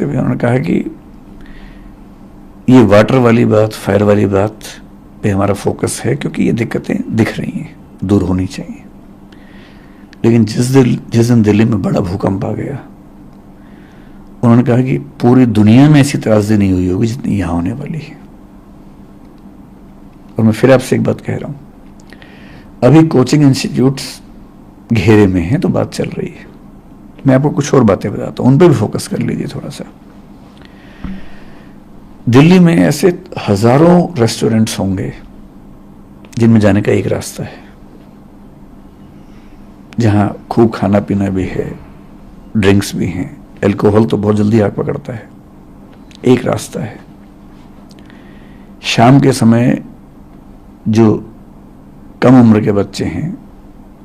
करते हुए उन्होंने कहा कि ये वाटर वाली बात, फायर वाली बात पे हमारा फोकस है, क्योंकि ये दिक्कतें दिख रही हैं, दूर होनी चाहिए। लेकिन जिस दिन दिल्ली में बड़ा भूकंप आ गया, उन्होंने कहा कि पूरी दुनिया में ऐसी त्रासदी नहीं हुई होगी जितनी यहां होने वाली है। और मैं फिर आपसे एक बात कह रहा हूं, अभी कोचिंग इंस्टीट्यूट्स घेरे में हैं तो बात चल रही है। मैं आपको कुछ और बातें बताता हूं, उन पर भी फोकस कर लीजिए थोड़ा सा। दिल्ली में ऐसे हजारों रेस्टोरेंट्स होंगे जिनमें जाने का एक रास्ता है, जहां खूब खाना पीना भी है, ड्रिंक्स भी हैं, अल्कोहल तो बहुत जल्दी आग पकड़ता है। एक रास्ता है। शाम के समय जो कम उम्र के बच्चे हैं,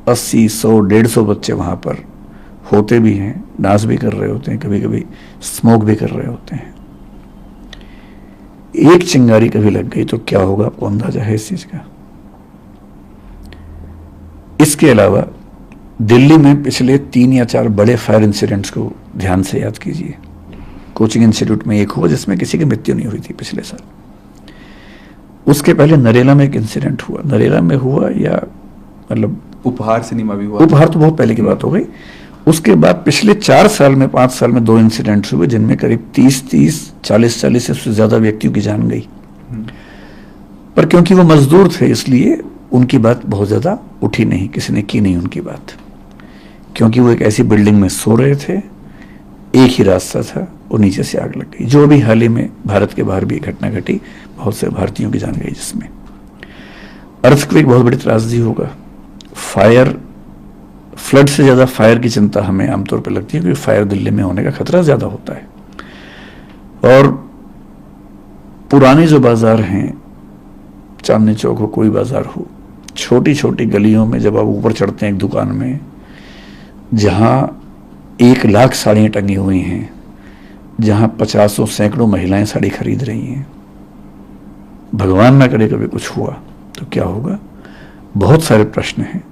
80, 100, 150 बच्चे वहां पर होते भी हैं, डांस भी कर रहे होते हैं, कभी कभी स्मोक भी कर रहे होते हैं। एक चिंगारी कभी लग गई तो क्या होगा, आपको अंदाजा है इस चीज का? इसके अलावा दिल्ली में पिछले 3 या 4 बड़े फायर इंसिडेंट्स को ध्यान से याद कीजिए। कोचिंग इंस्टीट्यूट में एक हुआ जिसमें किसी की मृत्यु नहीं हुई थी पिछले साल। उसके पहले नरेला में एक इंसिडेंट हुआ, नरेला में हुआ या मतलब उपहार सिनेमा भी हुआ। उपहार तो बहुत पहले की बात हो गई। उसके बाद पिछले 4 साल में, 5 साल में 2 इंसिडेंट्स हुए जिनमें करीब 30, 40 से ज्यादा व्यक्तियों की जान गई। पर क्योंकि वो मजदूर थे इसलिए उनकी बात बहुत ज्यादा उठी नहीं, किसी ने की नहीं उनकी बात, क्योंकि वो एक ऐसी बिल्डिंग में सो रहे थे, एक ही रास्ता था और नीचे से आग लग गई। जो अभी हाल ही में भारत के बाहर भी घटना घटी, बहुत से भारतीयों की जान गई जिसमें। अर्थक्वेक बहुत बड़ी त्रासदी होगा। फायर, फ्लड से ज्यादा फायर की चिंता हमें आमतौर पर लगती है, क्योंकि फायर दिल्ली में होने का खतरा ज्यादा होता है। और पुराने जो बाजार हैं, चांदनी चौक हो, कोई बाजार हो, छोटी छोटी गलियों में जब आप ऊपर चढ़ते हैं एक दुकान में जहां 1 लाख साड़ियां टंगी हुई हैं, जहां 50 सैकड़ों महिलाएं साड़ी खरीद रही हैं, भगवान ना करे कभी कुछ हुआ तो क्या होगा? बहुत सारे प्रश्न हैं।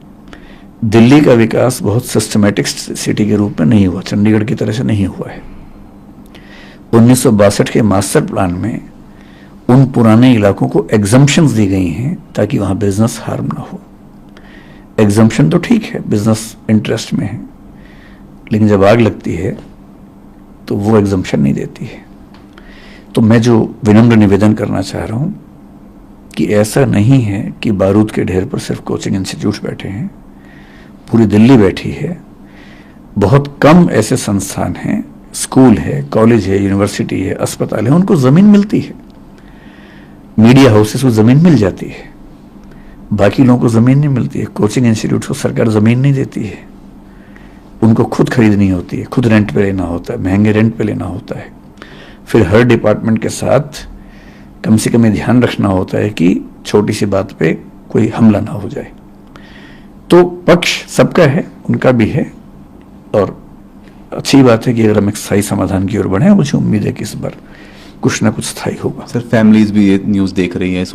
दिल्ली का विकास बहुत सिस्टमैटिक सिटी के रूप में नहीं हुआ, चंडीगढ़ की तरह से नहीं हुआ है। 1962 के मास्टर प्लान में उन पुराने इलाकों को एग्जम्पशंस दी गई हैं ताकि वहां बिजनेस हार्म ना हो। एग्जम्पशन तो ठीक है, बिजनेस इंटरेस्ट में है, लेकिन जब आग लगती है तो वो एग्जम्पशन नहीं देती है। तो मैं जो विनम्र निवेदन करना चाह रहा हूं कि ऐसा नहीं है कि बारूद के ढेर पर सिर्फ कोचिंग इंस्टीट्यूट्स बैठे हैं, पूरी दिल्ली बैठी है। बहुत कम ऐसे संस्थान हैं, स्कूल है, कॉलेज है, यूनिवर्सिटी है, अस्पताल है, उनको जमीन मिलती है। मीडिया हाउसेस को जमीन मिल जाती है, बाकी लोगों को जमीन नहीं मिलती है। कोचिंग इंस्टीट्यूट को सरकार जमीन नहीं देती है, उनको खुद खरीदनी होती है, खुद रेंट पे लेना होता है, महंगे रेंट पे लेना होता है। फिर हर डिपार्टमेंट के साथ कम से कम ये ध्यान रखना होता है कि छोटी सी बात पे कोई हमला ना हो जाए। तो पक्ष सबका है, उनका भी है, और अच्छी बात है कि अगर हम एक स्थायी समाधान की ओर बढ़े, मुझे उम्मीद है कि इस बार कुछ ना कुछ स्थायी होगा। सर, फैमिलीज भी ये न्यूज़ देख रही हैं।